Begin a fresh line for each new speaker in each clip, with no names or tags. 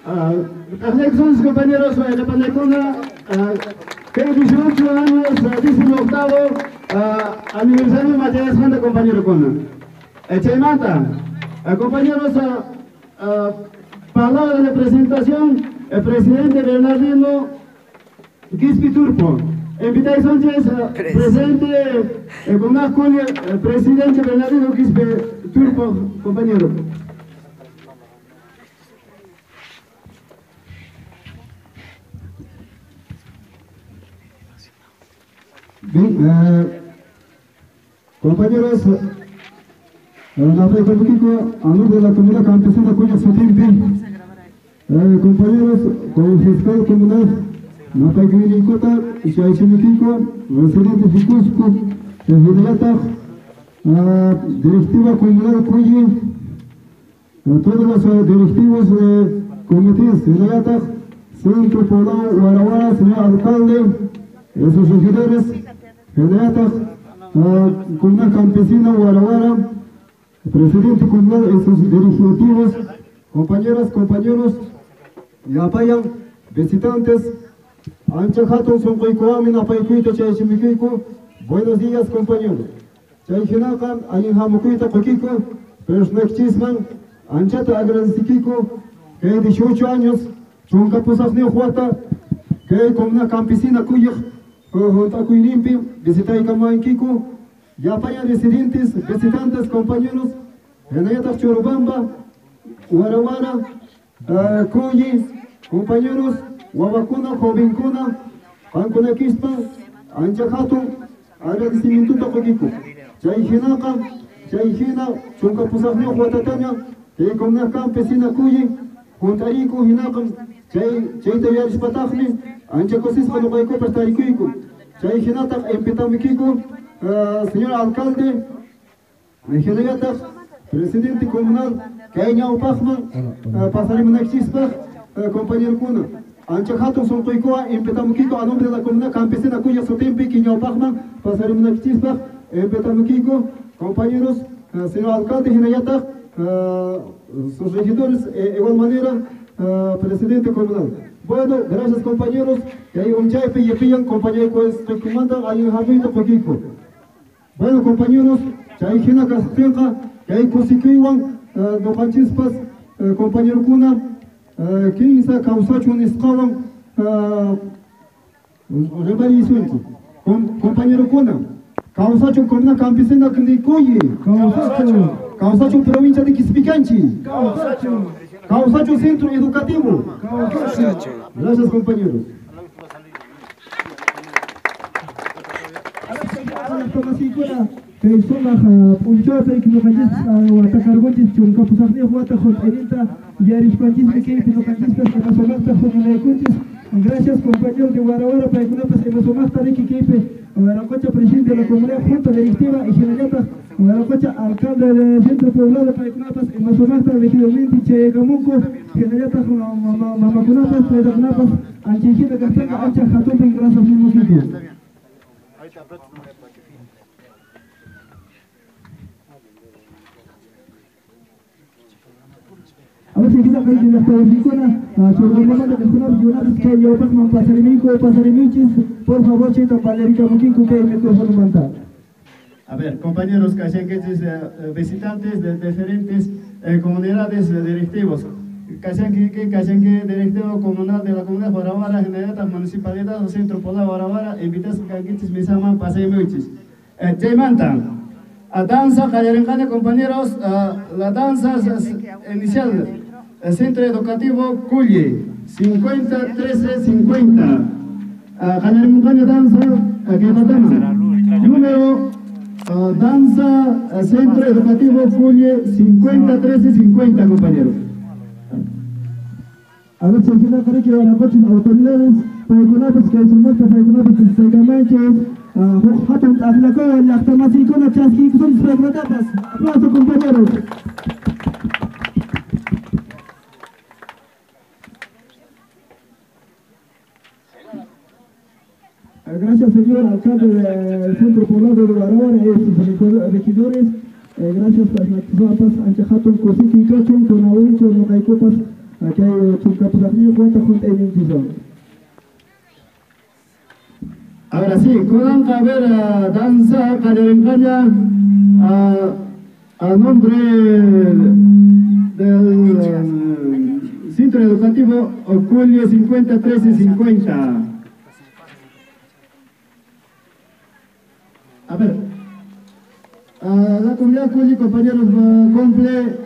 Reflexiones, compañeros, de Panecona, que 18 años, 18º aniversario de Matías Fanta, compañero Cona. Chaymanta, compañeros, palabra de presentación, el presidente Bernardino Quispe Turpo. Invita Sánchez, presente, con una cuña, el presidente Bernardino Quispe Turpo, compañero.
Bien, compañeros, a nombre de la comunidad campesina Cuya Sotimpi, compañeros, con el fiscal comunal, Napayquinicota, Chaychimiquico, residente de Cusco, de Vidalata, directiva comunal Cuyi, todos los directivos de comités de Vidalata, Centro Poblado, Guaraguara, señor alcalde, sus regidores, Vidalata, comunidad campesina Guaraguara, presidente comunal y sus directivos, compañeras, compañeros, y apoyan, visitantes, Anchajaton son Koikoamin, Apaykuito, Chaychimikiku, buenos días, compañeros. Chayjinakan, Ayinhamukuita, Kokiko, Persnekchisman, Anchata agradecikiku, que hay 18 años, Chuncapusafne Huata, que hay como una campesina Kuyik, Hontakuilimpi, Visitaikamaikiku, y apoyan residentes, visitantes, compañeros, Genayata Chorubamba, Guaraguara, Kuyi, compañeros, Wabakuna, Jovincuna, Pancuna Quispa, Anchajato, agradecimiento a Coquico. Chayjinaca, Chayjina, Chuncapusafneo, Huatatania, Tecomna Campesina Cuyi, Juntarico, Hinacam, Chaytayarish Patafni, Anchacosis, Panopaico, Pastarico, Chayjinata, Empetamiquico, señor alcalde, Angelata, presidente comunal, Kaiña Opachma, Pasarimuna Chispa, compañero Cuna. Anchajato son Toicoa, Empetamuquico, a nombre de la comunidad campesina Cuya Sotempi, Quiñao Pachman, Pasarimuna Chispa, Empetamuquico, compañeros, señor alcalde, Hinayata, sus regidores, igual manera, presidente comunal. Bueno, gracias compañeros, que hay un chaipe y pillan, compañero, que comandan, hay un jabito poquito. Bueno, compañeros, Chayjina Castenca, que hay Cosiquiwan, Dojanchispas, compañero Cuna, 15 causacho nisqawan revalisión compañero Cuna causacho comuna campesina de Cuyi causacho provincia de Quispicanchi causacho centro educativo gracias compañeros. Persona punchota que no canjes atacargontes chunca pusafne huata hot erinta yarishpantis que no canjes que pasomasta hot laikuntis. Gracias compañeros de Guaraguara para que no pase pasomasta de que Guaracocha presidente de la comunidad junta directiva y generata Guaracocha alcalde del centro poblado para que no pase pasomasta regidamente Chegamunco generata mamacunapas pedacunapas anchejita castaña ancha jatón gracias mismo sitio. Ahora se queda con la Ficona, sobre el mando de Junar, que yo paso pasarimichis, por favor, chito, palerica, muquinco, que me cojo montar.
A ver, compañeros, visitantes de diferentes comunidades directivos, que directivo comunal de la comunidad Guaraguara, Generata, Municipalidad, Centro Poblado Guaraguara, invitas que me llaman pasemichis. Chaymanta, a danza, Cayarencane, compañeros, la danza inicial. Centro Educativo Cuyi, 50-13-50. Cayarencane danza, número danza Centro Educativo Cuyi, 50-13-50, compañeros.
A ver, si al final creo que van a coches autoridades, para que no pues que se muestra, para que no pues que se manches, Hatam Aflaco, la Tamasicona, Chasqui, son fragmentadas. Aplausos, compañeros. Gracias, señor alcalde del Centro Poblado de Guaraguara y sus regidores. Gracias a las papas, Anchajaton, Cosiqui, Cachon, Tonahuicho, Nocaicopas, Aquí hay chuncapusaje, cuenta junta en Intizón.
Ahora sí, con a ver danza Callarencaña a nombre del Centro Educativo Oculio 501350. A ver, la comunidad Culi, compañeros, cumple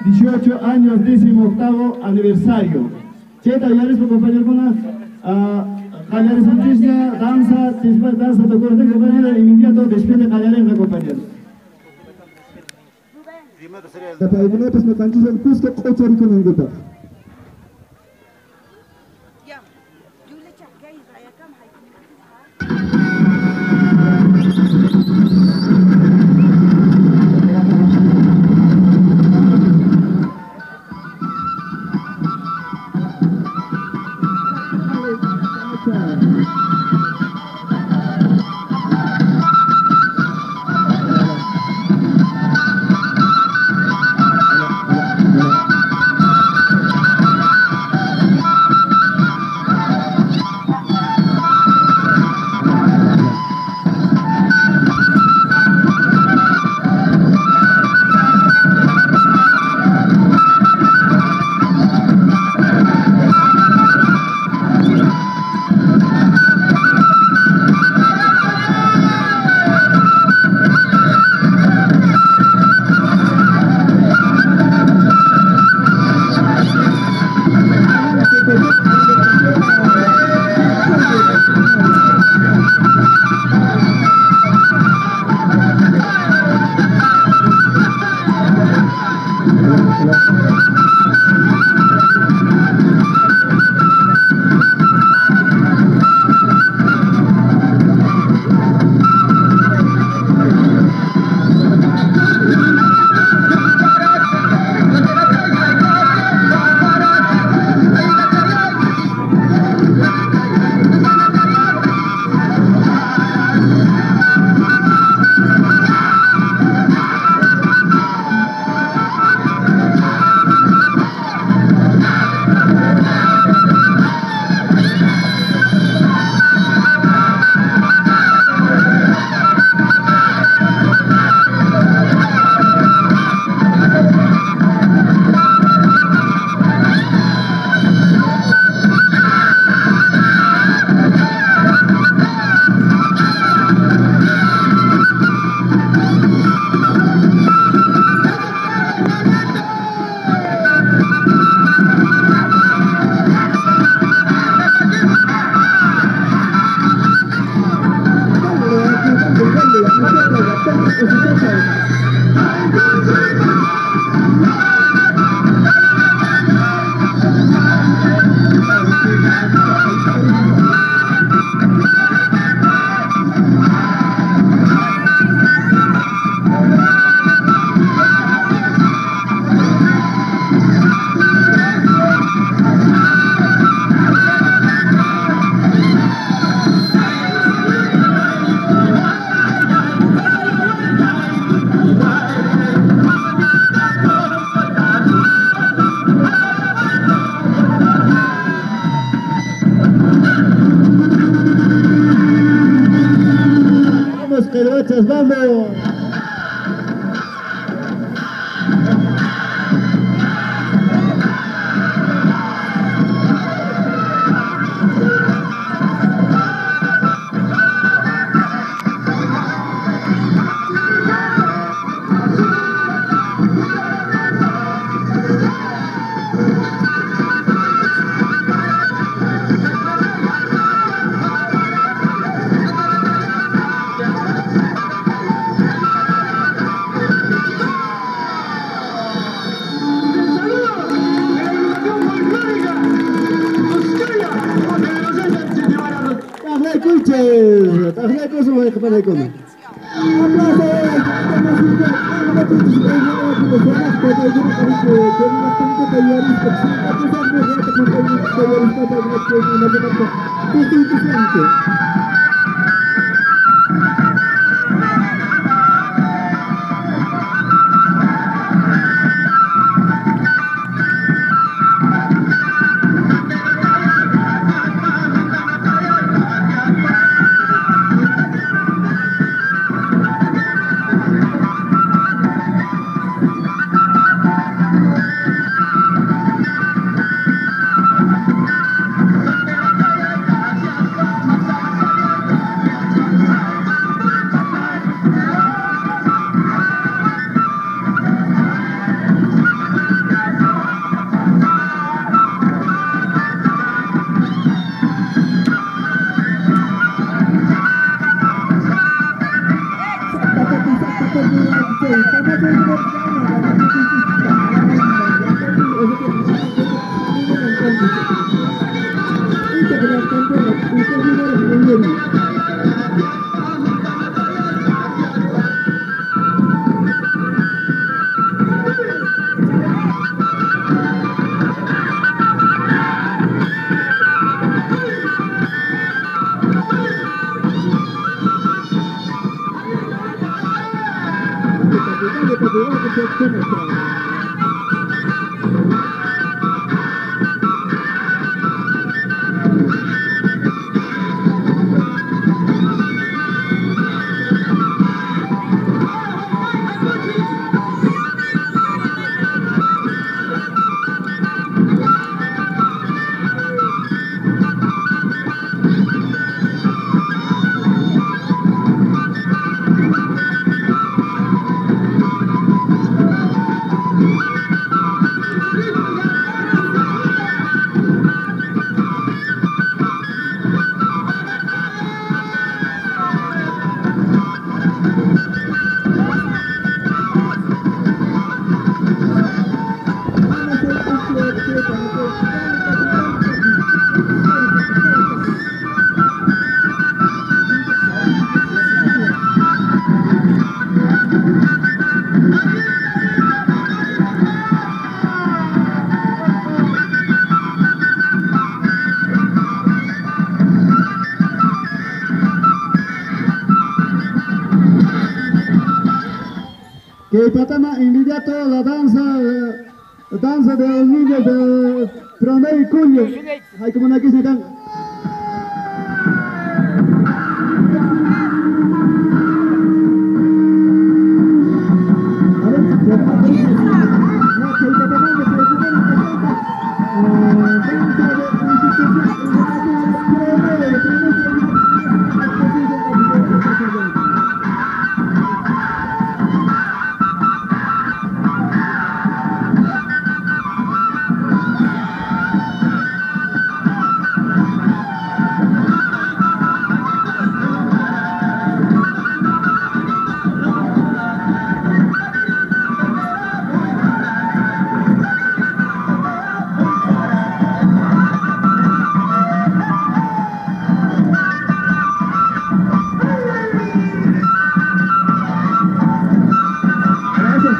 18 años, 18º aniversario. Cheta, ya les compañero con Callares Santisna, danza, después danza, tocó de compañero, inmediato después de Callares, compañero.
La paimuna pues me cantas el Cusco, 8 horas con el grupo.
¡Vamos! Que Patama inmediato la danza de los niños de 1 de julio. Hay como una que se dan.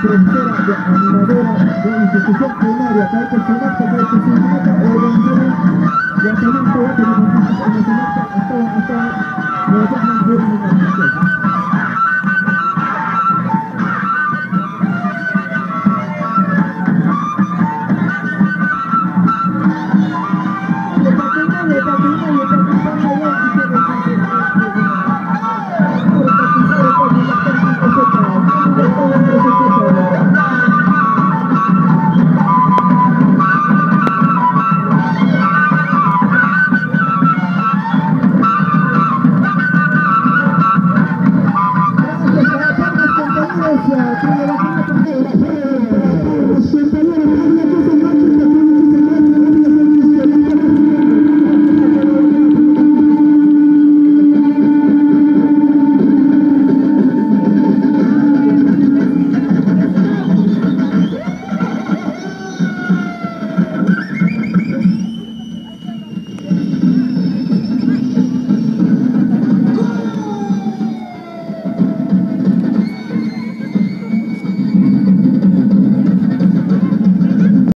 Profesora animadora de la institución primaria, que hay personas que hay que se organizar y hasta el momento hasta